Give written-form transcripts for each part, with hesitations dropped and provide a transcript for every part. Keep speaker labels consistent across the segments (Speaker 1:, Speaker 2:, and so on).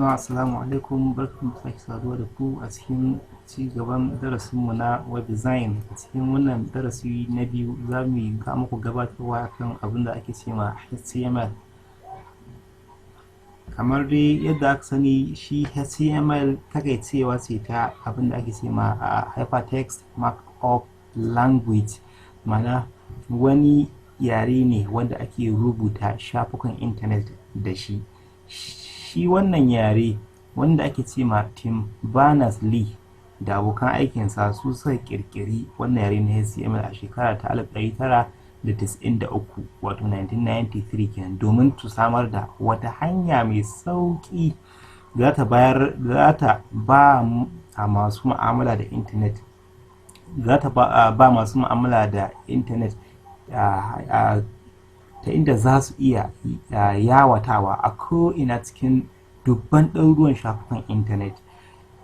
Speaker 1: Jama'a assalamu alaikum, barkanmu da sake saduwa da ku a cikin ci gaban darasinmu na web design. A cikin wannan darasi na biyu za mu yi muku gabatarwa kan abin da ake cewa HTML. Kamar dai yadda aka sani, shi HTML takaicewa ce ta abin da ake cewa hypertext markup language, ma'ana wani yare ne wanda ake rubuta shafukan intanet da shi. Shi wannan yare wanda ake ce ma Tim Berners-Lee da abokan aikinsa su suka kirkiri wannan yare na HTML a shekara ta 1993 wato 1993 kenan, domin su samar da wata hanya mai sauki za ta ba masu mu'amala da intanet ta inda za su iya yawatawa a ko'ina cikin dubban ɗaruruwan shafukan intanet.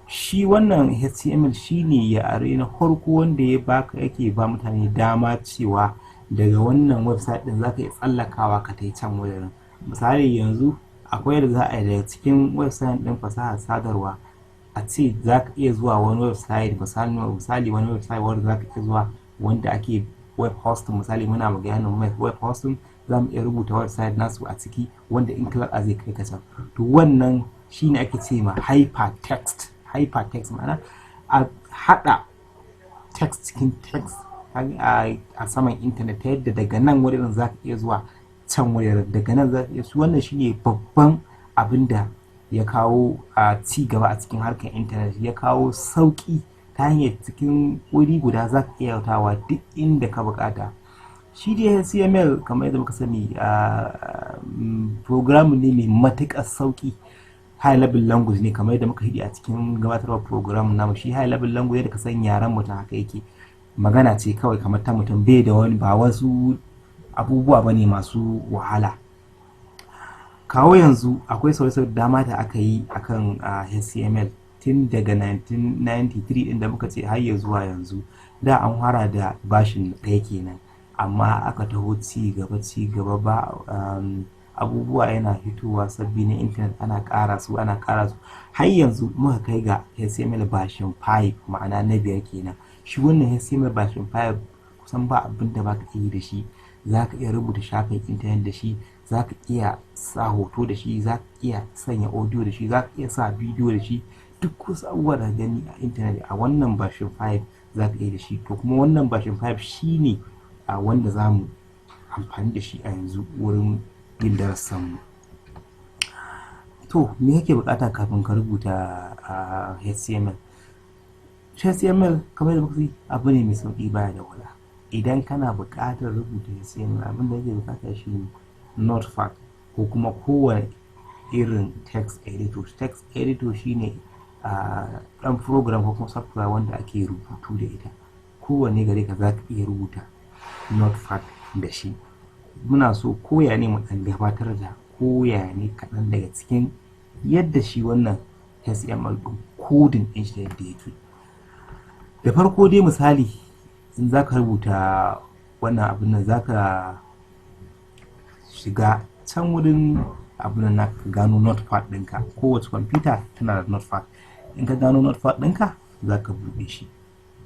Speaker 1: Shi wannan HTML shine yare na farko wanda yake ba mutane dama cewa daga wannan website ɗin za ka iya tsallakawa ka tai can wurin. Misali yanzu akwai yadda za a yi daga cikin website ɗin fasahar sadarwa a ce za ka iya zuwa wani website, misali wani website wanda za ka iya zuwa wanda ake web hosting. Misali muna maganin web hosting, za mu iya rubuta website nasu a ciki wanda in ka zai kai ka can. To wannan shine ake ce ma hypertext ma'ana a haɗa text cikin text a saman intanet ta yadda daga nan wurin za ka iya zuwa can wurin, daga nan za ka iya su. Wannan shine babban abin da ya kawo ci gaba a cikin harkar intanet, ya kawo sauƙi ta hanyar cikin wuri guda za ka iya yautawa duk inda ka bukata. Shi dai HTML kamar yadda muka sani program ne mai matuƙar sauƙi, high level language ne kamar yadda muka hidi a cikin gabatarwar program namu. Shi high level language da ka san yaren mutum haka yake, magana ce kawai kamar ta mutum, bai da wani ba wasu abubuwa bane masu wahala. Kawo yanzu akwai sauye-sauye da dama da aka yi akan HTML tun daga 1993 din da muka ce har ya zuwa yanzu. Da an fara da bashin ɗaya kenan, amma aka taho ci gaba ba abubuwa yana fitowa sabbi na intanet, ana ƙara su har yanzu muka kai ga HTML version 5 ma'ana na 5 kenan. Shi wannan HTML version 5 kusan ba abin da baka yi da shi. Za ka iya rubuta shafin intanet da shi, za ka iya sa hoto da shi, za ka iya sanya audio da shi, za ka iya sa bidiyo da shi. Duk wasu abubuwa da gani a intanet a wannan version 5 za ka iya da shi. To kuma wannan version 5 shine wanda za mu amfani da shi a yanzu wurin yin darasinmu. To me yake bukata kafin ka rubuta HTML? HTML kamar da muka yi abu ne mai sauƙi, baya da wahala. Idan kana buƙatar rubuta HTML, abin da yake bukata shi ne Notepad ko kuma kowane irin text editor. Text editor shine ɗan program ko kuma software wanda ake rubutu da ita. Kowanne gare ka za ka iya rubuta Notepad da shi. Muna so koya ne mu ɗan gabatar da koya ne kaɗan daga cikin yadda shi wannan HTML ɗin kodin ɗin shi yadda yake. Da farko dai misali, in za ka rubuta wannan abin nan za ka shiga can wurin abin nan na gano Notepad ɗinka. Kowace kwamfuta tana da Notepad. In ka gano Notepad ɗinka za ka buɗe shi.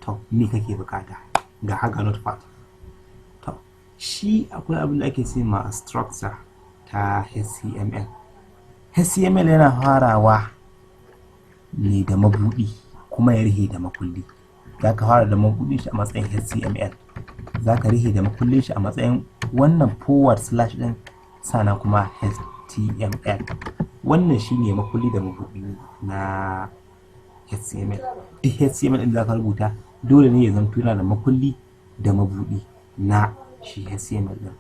Speaker 1: To me kake bukata? Ga haka Notepad. To shi akwai abin da ake ce ma structure ta HTML. HTML yana farawa ne da mabuɗi kuma ya rihe da makulli. Za ka fara da mabuɗin shi a matsayin HTML, za ka rihe da makullin shi a matsayin wannan / ɗin, sannan kuma HTML. Wannan shine makulli da mabuɗi na HTML. Duk HTML ɗin da za ka rubuta dole ne ya zanto yana da makulli da mabuɗi na shi HTML ɗin.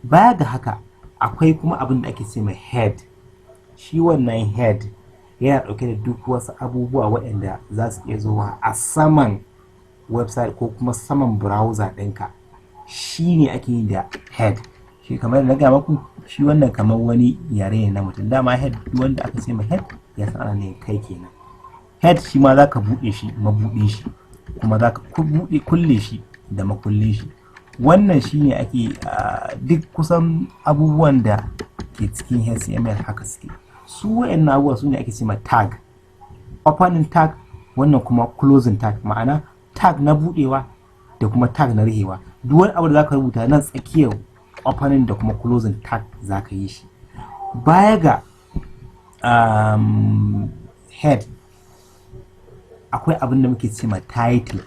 Speaker 1: Baya ga haka akwai kuma abin da ake ce mai head. Shi wannan head yana ɗauke da duk wasu abubuwa waɗanda za su iya zuwa a saman website ko kuma saman browser ɗinka. Shi ne ake yi da head. Shi kamar da na gaya maku, shi wannan kamar wani yare ne na mutum. Dama head wanda aka ce mai head ya san ana ne kai kenan. Head shi ma za ka buɗe shi mabuɗin shi, kuma za ka kulle shi da makullin shi. Wannan shi ne ake duk kusan abubuwan da ke cikin HTML haka suke. su wayannan abubuwa su ne ake cewa tag. Opening tag, wannan kuma closing tag, ma'ana tag na budewa da kuma tag na rihewa. Duk wani abu da zaka rubuta nan tsakiyar opening da kuma closing tag zaka yi shi. Baya ga head, akwai abin da muke cewa title.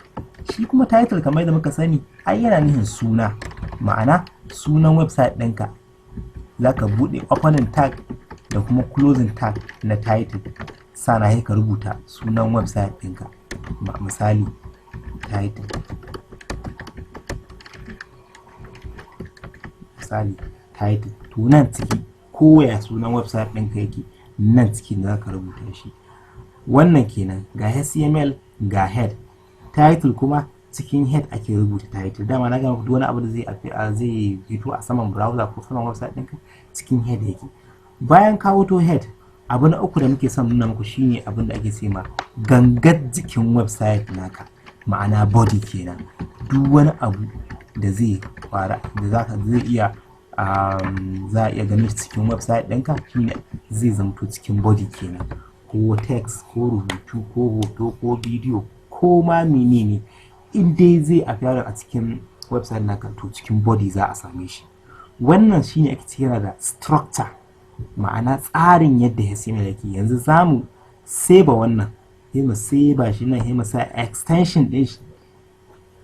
Speaker 1: Shi kuma title kamar yadda muka sani ai yana nufin suna, ma'ana sunan website ɗinka. Zaka buɗe opening tag da kuma closing tag na title, sana sai ka rubuta sunan website ɗinka. Misali title, to nan ciki koya sunan website ɗinka yake nan cikin da zaka rubuta shi. Wannan kenan, ga HTML ga head. Title kuma cikin head ake rubuta title. Dama na ga duk wani abu da zai fito a saman browser ko saman website ɗinka cikin head yake. Bayan ka wuto head, abu na uku da muke son nuna muku shine abin da ake cewa gangar jikin website naka, ma'ana body kenan. Duk wani abu da zai fara da zai iya za a iya ganin cikin website ɗinka shine zai zamto cikin body kenan, ko text ko rubutu ko hoto ko bidiyo ko ma menene in dai zai appear a cikin website naka to cikin body za a same shi. Wannan shine ake kira da structure, ma'ana tsarin yadda HTML yake. Yanzu zamu save wannan, sai mu save shi nan, sai mu sa extension din shi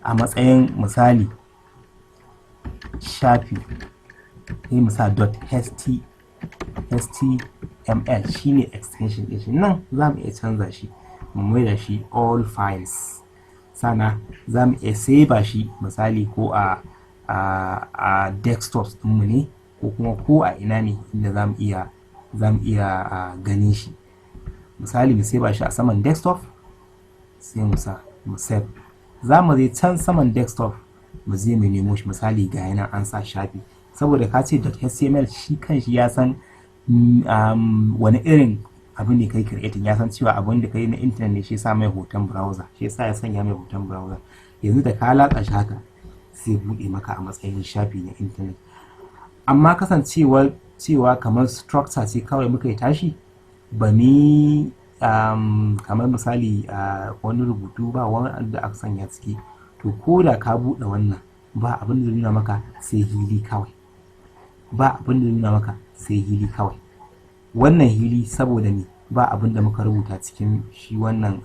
Speaker 1: a matsayin misali shafi, sai mu sa .html shine extension din shi. Nan zamu iya canza shi mu mai da shi all files, sana zamu iya save shi misali ko a desktops ɗinmu ne ko kuma ko a ina ne inda zamu iya ganin shi. Misali mu save shi a saman desktop, sai mu save. Zamu je can saman desktop mu je mu nemo shi, misali ga yana an sa shafi, saboda ka ce .html shi kanshi ya san wani irin abin da kai creating, ya san cewa abin da kai na internet ne, shi yasa mai hoton browser, shi yasa ya sanya mai hoton browser. Yanzu da ka latsa shi haka sai bude maka a matsayin shafi na internet. Amma kasancewar cewa kamar structure ce kawai muka yi tashi, ba ni kamar misali wani rubutu ba wani da aka sanya ciki, to ko da ka buɗe wannan ba abin da nuna maka sai hili kawai, ba abin da nuna maka sai hili kawai. Wannan hili saboda ne ba abin da muka rubuta cikin shi wannan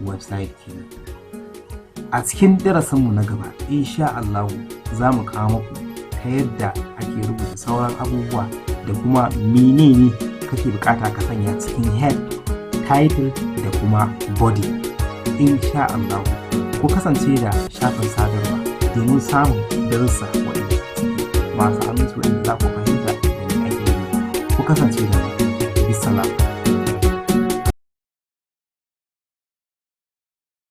Speaker 1: website kenan. A cikin darasinmu na gaba insha Allah za mu kawo muku ta yadda ake rubuta sauran abubuwa da kuma menene kake bukata ka sanya cikin head, title da kuma body. Insha Allah ku kasance da shafin sadarwa domin samun darussa waɗanda masu aminci waɗanda za ku fahimta da ake yi. Ku kasance da mu. Bisalam.